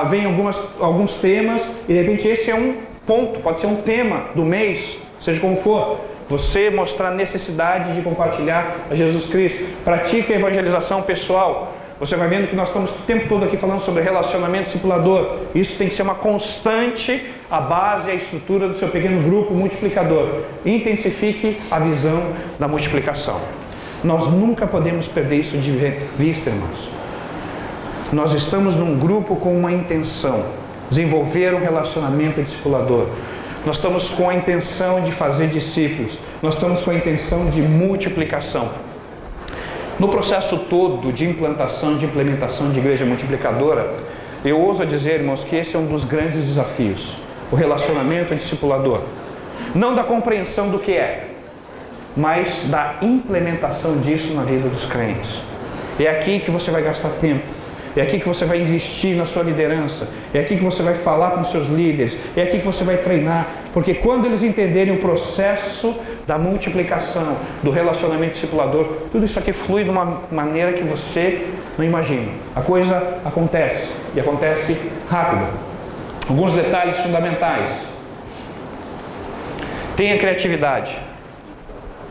vem alguns temas. E, de repente, esse é um ponto. Pode ser um tema do mês, seja como for. Você mostrar a necessidade de compartilhar a Jesus Cristo. Pratique a evangelização pessoal. Você vai vendo que nós estamos o tempo todo aqui falando sobre relacionamento discipulador. Isso tem que ser uma constante, a base e a estrutura do seu pequeno grupo multiplicador. Intensifique a visão da multiplicação. Nós nunca podemos perder isso de vista, irmãos. Nós estamos num grupo com uma intenção, desenvolver um relacionamento discipulador. Nós estamos com a intenção de fazer discípulos. Nós estamos com a intenção de multiplicação. No processo todo de implantação, de implementação de igreja multiplicadora, eu ouso dizer, irmãos, que esse é um dos grandes desafios. O relacionamento discipulador. Não da compreensão do que é, mas da implementação disso na vida dos crentes. É aqui que você vai gastar tempo. É aqui que você vai investir na sua liderança. É aqui que você vai falar com os seus líderes. É aqui que você vai treinar. Porque quando eles entenderem o processo da multiplicação, do relacionamento discipulador, tudo isso aqui flui de uma maneira que você não imagina. A coisa acontece. E acontece rápido. Alguns detalhes fundamentais. Tenha criatividade.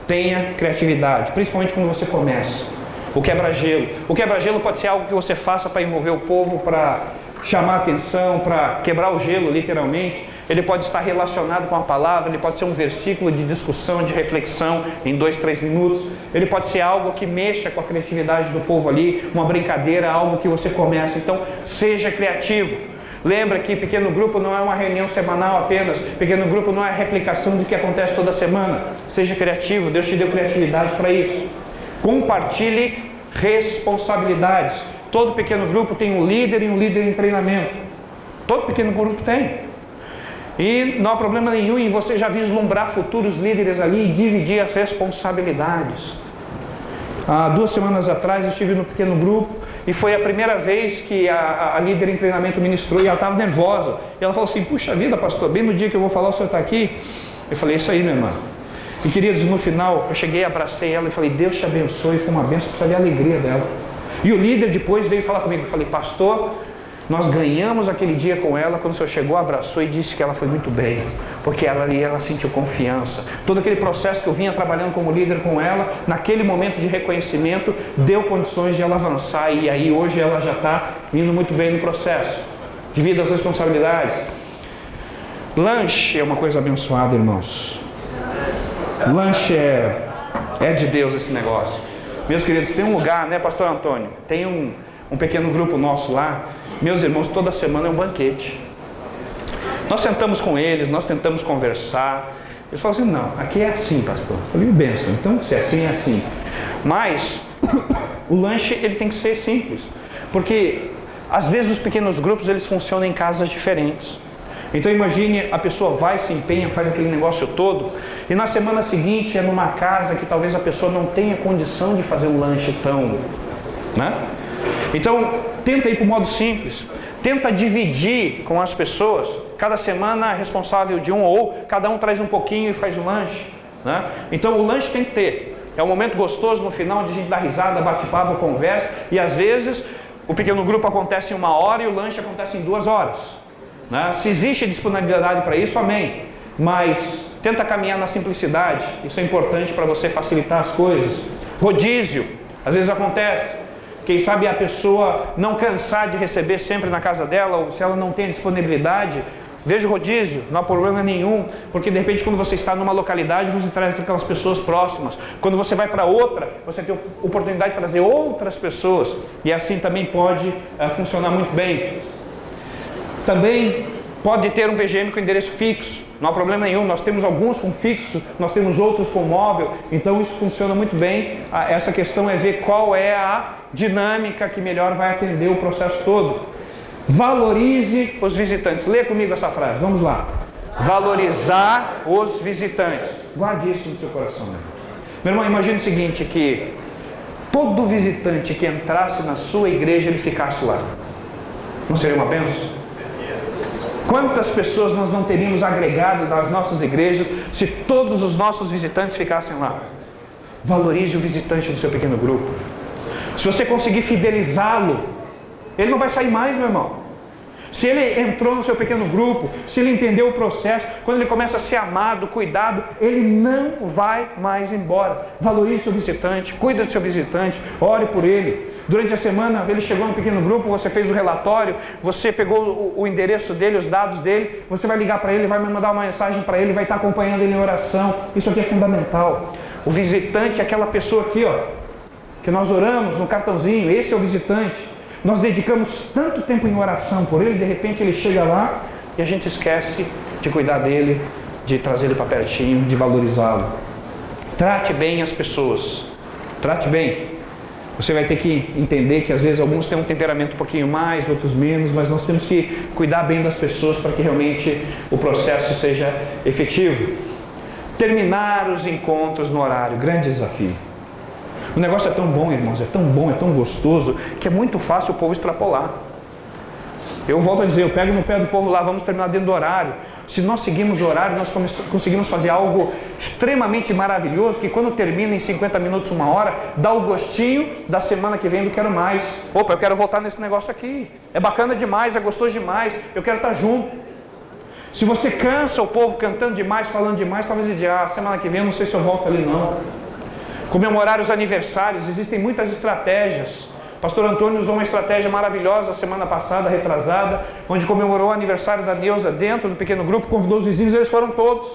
Tenha criatividade. Principalmente quando você começa. O quebra-gelo. O quebra-gelo pode ser algo que você faça para envolver o povo, para chamar a atenção, para quebrar o gelo, literalmente. Ele pode estar relacionado com a palavra, ele pode ser um versículo de discussão, de reflexão em 2, 3 minutos. Ele pode ser algo que mexa com a criatividade do povo ali, uma brincadeira, algo que você começa. Então, seja criativo. Lembra que pequeno grupo não é uma reunião semanal apenas. Pequeno grupo não é a replicação do que acontece toda semana. Seja criativo, Deus te deu criatividade para isso. Compartilhe responsabilidades. Todo pequeno grupo tem um líder e um líder em treinamento. Todo pequeno grupo tem. E não há problema nenhum em você já vislumbrar futuros líderes ali e dividir as responsabilidades. Há 2 semanas atrás eu estive no pequeno grupo e foi a primeira vez que a líder em treinamento ministrou e ela estava nervosa. E ela falou assim, puxa vida, pastor, bem no dia que eu vou falar o senhor está aqui. Eu falei, isso aí, minha irmã. E queridos, no final, eu cheguei, abracei ela e falei, Deus te abençoe, foi uma bênção, precisa ver a alegria dela. E o líder depois veio falar comigo, eu falei, pastor, nós ganhamos aquele dia com ela, quando o senhor chegou, abraçou e disse que ela foi muito bem, porque ela sentiu confiança. Todo aquele processo que eu vinha trabalhando como líder com ela, naquele momento de reconhecimento, deu condições de ela avançar, e aí hoje ela já está indo muito bem no processo. Devido às responsabilidades. Lanche é uma coisa abençoada, irmãos. Lanche é de Deus esse negócio. Meus queridos, tem um lugar, né, pastor Antônio? Tem um pequeno grupo nosso lá. Meus irmãos, toda semana é um banquete. Nós sentamos com eles, nós tentamos conversar. Eles falam assim, não, aqui é assim, pastor. Eu falei, benção, então se é assim, é assim. Mas o lanche, ele tem que ser simples. Porque às vezes os pequenos grupos, eles funcionam em casas diferentes. Então imagine, a pessoa vai, se empenha, faz aquele negócio todo, e na semana seguinte é numa casa que talvez a pessoa não tenha condição de fazer um lanche tão, né? Então, tenta ir para o modo simples, tenta dividir com as pessoas, cada semana é responsável de um, ou cada um traz um pouquinho e faz o lanche, né? Então o lanche tem que ter, É um momento gostoso no final de a gente dar risada, bate-papo, conversa, e às vezes o pequeno grupo acontece em 1 hora e o lanche acontece em 2 horas. Né? Se existe disponibilidade para isso, amém. Mas tenta caminhar na simplicidade, isso é importante para você facilitar as coisas. Rodízio, às vezes acontece. Quem sabe a pessoa não cansar de receber sempre na casa dela, ou se ela não tem disponibilidade, veja o rodízio, não há problema nenhum, porque de repente quando você está numa localidade, você traz aquelas pessoas próximas. Quando você vai para outra, você tem a oportunidade de trazer outras pessoas, e assim também pode funcionar muito bem. Também pode ter um PGM com endereço fixo, não há problema nenhum. Nós temos alguns com fixo, nós temos outros com móvel, então isso funciona muito bem. Essa questão é ver qual é a dinâmica que melhor vai atender o processo todo. Valorize os visitantes. Lê comigo essa frase, vamos lá. Valorizar os visitantes. Guarde isso no seu coração, meu irmão. Imagine o seguinte, que todo visitante que entrasse na sua igreja, ele ficasse lá. Não seria uma bênção? Quantas pessoas nós não teríamos agregado nas nossas igrejas se todos os nossos visitantes ficassem lá? Valorize o visitante do seu pequeno grupo. Se você conseguir fidelizá-lo, ele não vai sair mais, meu irmão. Se ele entrou no seu pequeno grupo, se ele entendeu o processo, quando ele começa a ser amado, cuidado, ele não vai mais embora. Valorize o visitante, cuida do seu visitante, ore por ele. Durante a semana, ele chegou no pequeno grupo, você fez o relatório, você pegou o endereço dele, os dados dele, você vai ligar para ele, vai mandar uma mensagem para ele, vai estar acompanhando ele em oração. Isso aqui é fundamental. O visitante é aquela pessoa aqui, ó, que nós oramos no cartãozinho, esse é o visitante. Nós dedicamos tanto tempo em oração por ele, de repente ele chega lá e a gente esquece de cuidar dele, de trazer ele para pertinho, de valorizá-lo. Trate bem as pessoas, trate bem. Você vai ter que entender que às vezes alguns têm um temperamento um pouquinho mais, outros menos, mas nós temos que cuidar bem das pessoas para que realmente o processo seja efetivo. Terminar os encontros no horário, grande desafio. O negócio é tão bom, irmãos, é tão bom, é tão gostoso, que é muito fácil o povo extrapolar. Eu volto a dizer, eu pego no pé do povo lá, vamos terminar dentro do horário. Se nós seguimos o horário, nós conseguimos fazer algo extremamente maravilhoso, que quando termina em 50 minutos, 1 hora, dá o gostinho da semana que vem do quero mais. Opa, eu quero voltar nesse negócio aqui. É bacana demais, é gostoso demais, eu quero estar junto. Se você cansa o povo cantando demais, falando demais, talvez ele diga, semana que vem eu não sei se eu volto ali não. Comemorar os aniversários, existem muitas estratégias. O pastor Antônio usou uma estratégia maravilhosa semana passada, retrasada, onde comemorou o aniversário da Neuza dentro do pequeno grupo, convidou os vizinhos, eles foram todos.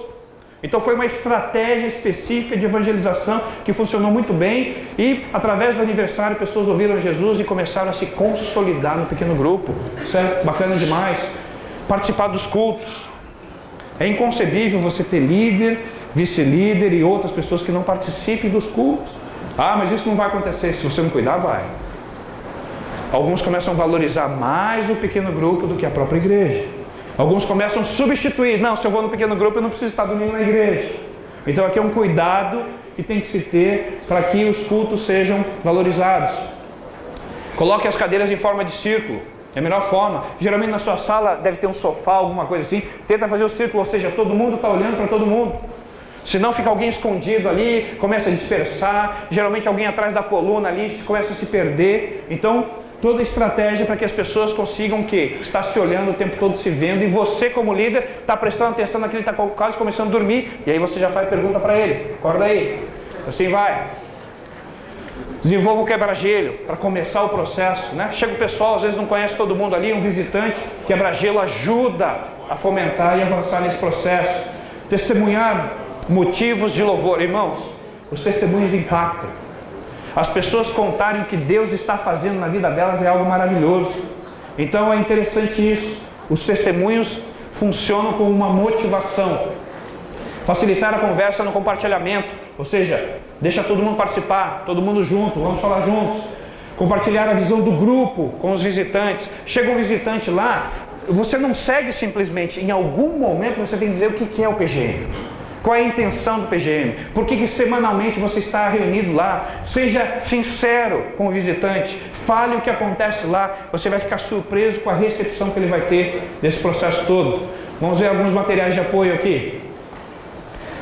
Então foi uma estratégia específica de evangelização que funcionou muito bem, e através do aniversário pessoas ouviram Jesus e começaram a se consolidar no pequeno grupo. Isso é bacana demais. Participar dos cultos. É inconcebível você ter líder, vice-líder e outras pessoas que não participem dos cultos. Mas isso não vai acontecer, se você não cuidar, vai. Alguns começam a valorizar mais o pequeno grupo do que a própria igreja. Alguns começam a substituir, não, se eu vou no pequeno grupo eu não preciso estar domingo na igreja. Então aqui é um cuidado que tem que se ter para que os cultos sejam valorizados. Coloque as cadeiras em forma de círculo. É a melhor forma. Geralmente na sua sala deve ter um sofá, alguma coisa assim. Tenta fazer o círculo, ou seja, todo mundo está olhando para todo mundo. Se não, fica alguém escondido ali, começa a dispersar. Geralmente alguém atrás da coluna ali começa a se perder. Então, toda estratégia para que as pessoas consigam estar se olhando o tempo todo, se vendo. E você, como líder, está prestando atenção naquele que está quase começando a dormir. E aí você já faz pergunta para ele. Acorda aí. Assim vai. Desenvolva o quebra-gelo para começar o processo, né? Chega o pessoal, às vezes não conhece todo mundo ali, um visitante, quebra-gelo ajuda a fomentar e avançar nesse processo. Testemunhar motivos de louvor. Irmãos, os testemunhos impactam. As pessoas contarem o que Deus está fazendo na vida delas é algo maravilhoso. Então é interessante isso. Os testemunhos funcionam como uma motivação. Facilitar a conversa no compartilhamento, ou seja, deixa todo mundo participar, todo mundo junto, vamos falar juntos. Compartilhar a visão do grupo com os visitantes. Chega um visitante lá, você não segue simplesmente, em algum momento você tem que dizer o que é o PGM. Qual é a intenção do PGM? Por que semanalmente você está reunido lá? Seja sincero com o visitante, fale o que acontece lá, você vai ficar surpreso com a recepção que ele vai ter desse processo todo. Vamos ver alguns materiais de apoio aqui.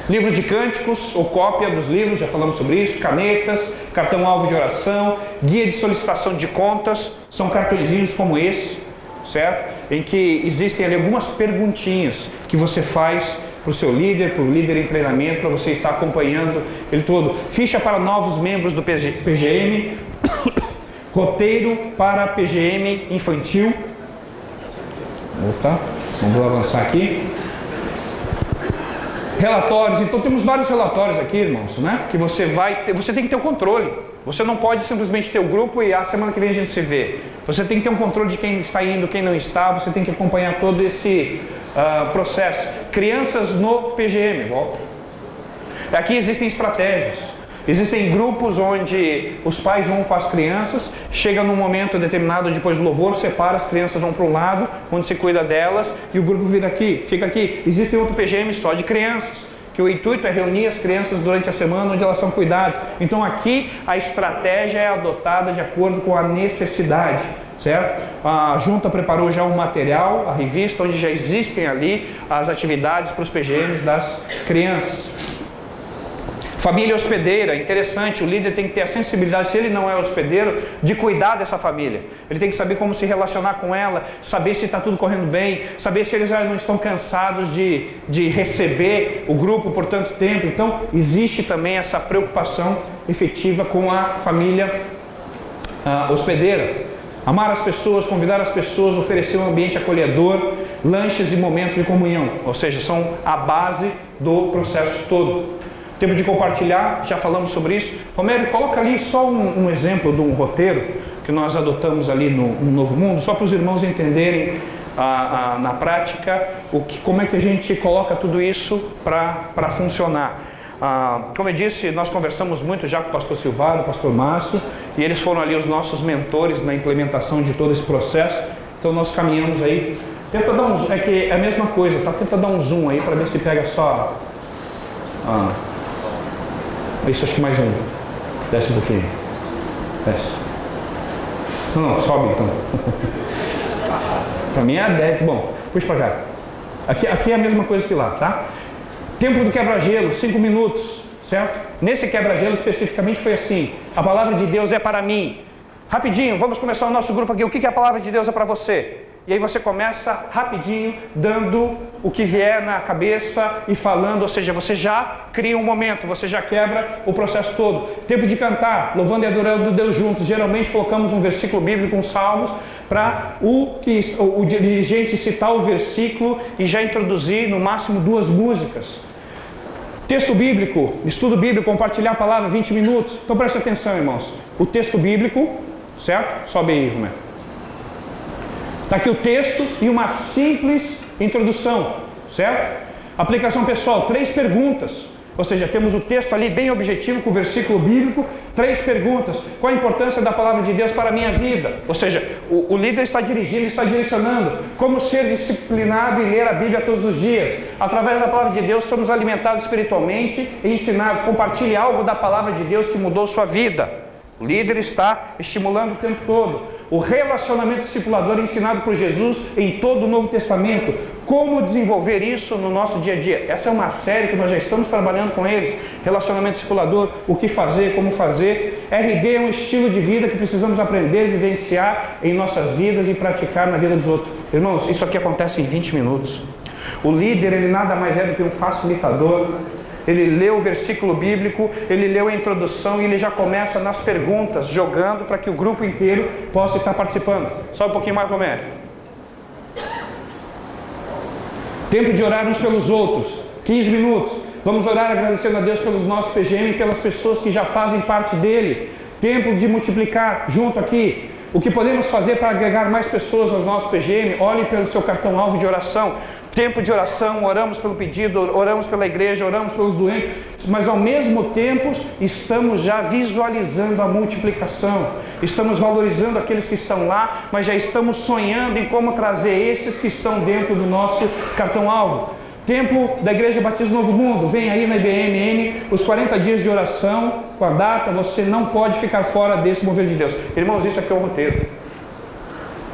Livros de cânticos ou cópia dos livros, já falamos sobre isso, canetas, cartão-alvo de oração, guia de solicitação de contas, são cartõezinhos como esse, certo? Em que existem ali algumas perguntinhas que você faz para o seu líder, para o líder em treinamento, para você estar acompanhando ele todo. Ficha para novos membros do PGM, roteiro para PGM infantil. Opa, vamos avançar aqui. Relatórios, então temos vários relatórios aqui, irmãos, né? Que você tem que ter o controle. Você não pode simplesmente ter o grupo e a semana que vem a gente se vê. Você tem que ter um controle de quem está indo, quem não está. Você tem que acompanhar todo esse processo. Crianças no PGM, volta. Aqui existem estratégias. Existem grupos onde os pais vão com as crianças, chega num momento determinado depois do louvor, separa, as crianças vão para um lado, onde se cuida delas, e o grupo fica aqui. Existe outro PGM só de crianças, que o intuito é reunir as crianças durante a semana onde elas são cuidadas. Então aqui a estratégia é adotada de acordo com a necessidade, certo? A junta preparou já um material, a revista, onde já existem ali as atividades para os PGMs das crianças. Família hospedeira, interessante, o líder tem que ter a sensibilidade, se ele não é hospedeiro, de cuidar dessa família. Ele tem que saber como se relacionar com ela, saber se está tudo correndo bem, saber se eles já não estão cansados de receber o grupo por tanto tempo. Então, existe também essa preocupação efetiva com a família hospedeira. Amar as pessoas, convidar as pessoas, oferecer um ambiente acolhedor, lanches e momentos de comunhão, ou seja, são a base do processo todo. Tempo de compartilhar, já falamos sobre isso. Romero, coloca ali só um exemplo de um roteiro que nós adotamos ali no Novo Mundo, só para os irmãos entenderem na prática como é que a gente coloca tudo isso para funcionar. Como eu disse, nós conversamos muito já com o pastor Silvado, o pastor Márcio, e eles foram ali os nossos mentores na implementação de todo esse processo. Então nós caminhamos aí. Tenta dar um zoom, é que é a mesma coisa, tá? Tenta dar um zoom aí para ver se pega só. Isso, acho que mais um. Desce um pouquinho. Desce. Não, sobe então. Para mim é 10. Bom, puxa para cá. Aqui é a mesma coisa que lá, tá? Tempo do quebra-gelo, 5 minutos, certo? Nesse quebra-gelo especificamente foi assim: a palavra de Deus é para mim. Rapidinho, vamos começar o nosso grupo aqui. O que a palavra de Deus é para você? E aí você começa rapidinho, dando o que vier na cabeça e falando, ou seja, você já cria um momento, você já quebra o processo todo. Tempo de cantar, louvando e adorando Deus juntos. Geralmente colocamos um versículo bíblico, uns salmos, para o dirigente citar o versículo e já introduzir no máximo 2 músicas. Texto bíblico, estudo bíblico, compartilhar a palavra 20 minutos. Então preste atenção, irmãos. O texto bíblico, certo? Sobe aí, Romero. Está aqui o texto e uma simples introdução, certo? Aplicação pessoal, 3 perguntas. Ou seja, temos o texto ali bem objetivo com o versículo bíblico, 3 perguntas. Qual a importância da palavra de Deus para a minha vida? Ou seja, o líder está dirigindo, está direcionando. Como ser disciplinado e ler a Bíblia todos os dias? Através da palavra de Deus somos alimentados espiritualmente e ensinados. Compartilhe algo da palavra de Deus que mudou sua vida. O líder está estimulando o tempo todo. O relacionamento discipulador ensinado por Jesus em todo o Novo Testamento. Como desenvolver isso no nosso dia a dia? Essa é uma série que nós já estamos trabalhando com eles. Relacionamento discipulador, o que fazer, como fazer. RD é um estilo de vida que precisamos aprender, vivenciar em nossas vidas e praticar na vida dos outros. Irmãos, isso aqui acontece em 20 minutos. O líder, ele nada mais é do que um facilitador. Ele lê o versículo bíblico, ele lê a introdução e ele já começa nas perguntas, jogando para que o grupo inteiro possa estar participando. Só um pouquinho mais, Romero. Tempo de orar uns pelos outros, 15 minutos. Vamos orar agradecendo a Deus pelos nossos PGM e pelas pessoas que já fazem parte dele. Tempo de multiplicar, junto aqui. O que podemos fazer para agregar mais pessoas aos nossos PGM? Olhe pelo seu cartão-alvo de oração. Tempo de oração, oramos pelo pedido, oramos pela igreja, oramos pelos doentes, mas ao mesmo tempo estamos já visualizando a multiplicação, estamos valorizando aqueles que estão lá, mas já estamos sonhando em como trazer esses que estão dentro do nosso cartão-alvo. Tempo da Igreja Batista Novo Mundo, vem aí na IBMN, os 40 dias de oração, com a data, você não pode ficar fora desse mover de Deus. Irmãos, isso aqui é o roteiro.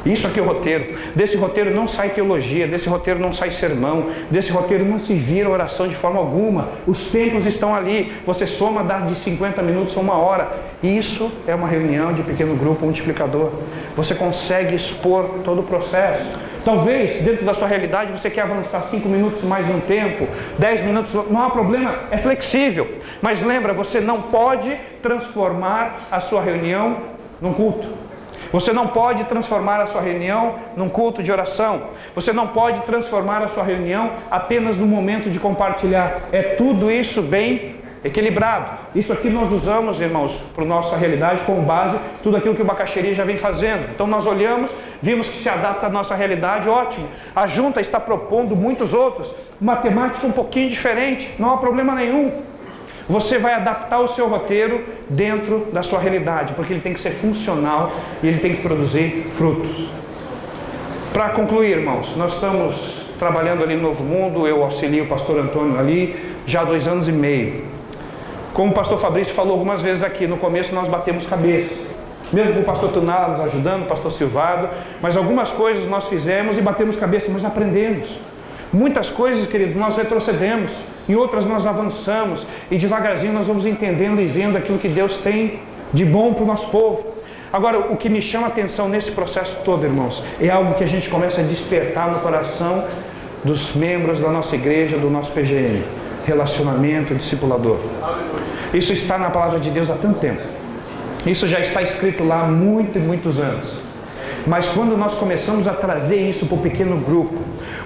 Isso aqui é o roteiro. Desse roteiro não sai teologia, desse roteiro não sai sermão, desse roteiro não se vira oração de forma alguma. Os tempos estão ali. Você soma, dá de 50 minutos a 1 hora. Isso é uma reunião de pequeno grupo multiplicador. Você consegue expor todo o processo. Talvez, dentro da sua realidade, você quer avançar 5 minutos mais um tempo, 10 minutos, não há problema, é flexível. Mas lembra, você não pode transformar a sua reunião num culto. Você não pode transformar a sua reunião num culto de oração. Você não pode transformar a sua reunião apenas num momento de compartilhar. É tudo isso bem equilibrado. Isso aqui nós usamos, irmãos, para a nossa realidade, como base, tudo aquilo que o Bacaxeria já vem fazendo. Então nós olhamos, vimos que se adapta à nossa realidade, ótimo. A junta está propondo muitos outros, uma temática um pouquinho diferente, não há problema nenhum. Você vai adaptar o seu roteiro dentro da sua realidade, porque ele tem que ser funcional e ele tem que produzir frutos. Para concluir, irmãos, nós estamos trabalhando ali no Novo Mundo, eu auxilio o pastor Antônio ali já há 2 anos e meio. Como o pastor Fabrício falou algumas vezes aqui, no começo nós batemos cabeça. Mesmo com o pastor Tunala nos ajudando, o pastor Silvado, mas algumas coisas nós fizemos e batemos cabeça, mas aprendemos. Muitas coisas, queridos, nós retrocedemos, em outras nós avançamos, e devagarzinho nós vamos entendendo e vendo aquilo que Deus tem de bom para o nosso povo. Agora, o que me chama a atenção nesse processo todo, irmãos, é algo que a gente começa a despertar no coração dos membros da nossa igreja, do nosso PGM, relacionamento discipulador. Isso está na palavra de Deus há tanto tempo, isso já está escrito lá há muitos anos. Mas quando nós começamos a trazer isso para o pequeno grupo,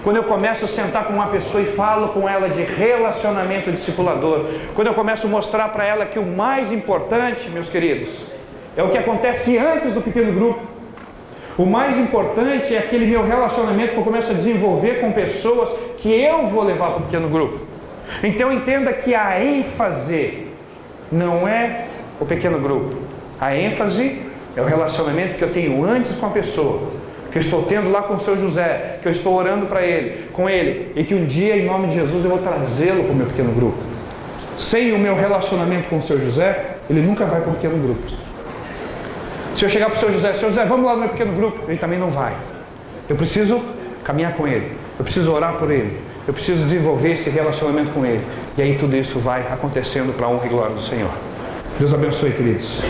quando eu começo a sentar com uma pessoa e falo com ela de relacionamento discipulador, quando eu começo a mostrar para ela que o mais importante, meus queridos, é o que acontece antes do pequeno grupo. O mais importante é aquele meu relacionamento que eu começo a desenvolver com pessoas que eu vou levar para o pequeno grupo. Então entenda que a ênfase não é o pequeno grupo. A ênfase é o relacionamento que eu tenho antes com a pessoa, que eu estou tendo lá com o seu José, que eu estou orando para ele, com ele, e que um dia, em nome de Jesus, eu vou trazê-lo para o meu pequeno grupo. Sem o meu relacionamento com o seu José, ele nunca vai para o pequeno grupo. Se eu chegar para o seu José, vamos lá no meu pequeno grupo, ele também não vai. Eu preciso caminhar com ele, eu preciso orar por ele, eu preciso desenvolver esse relacionamento com ele. E aí tudo isso vai acontecendo para a honra e glória do Senhor. Deus abençoe, queridos.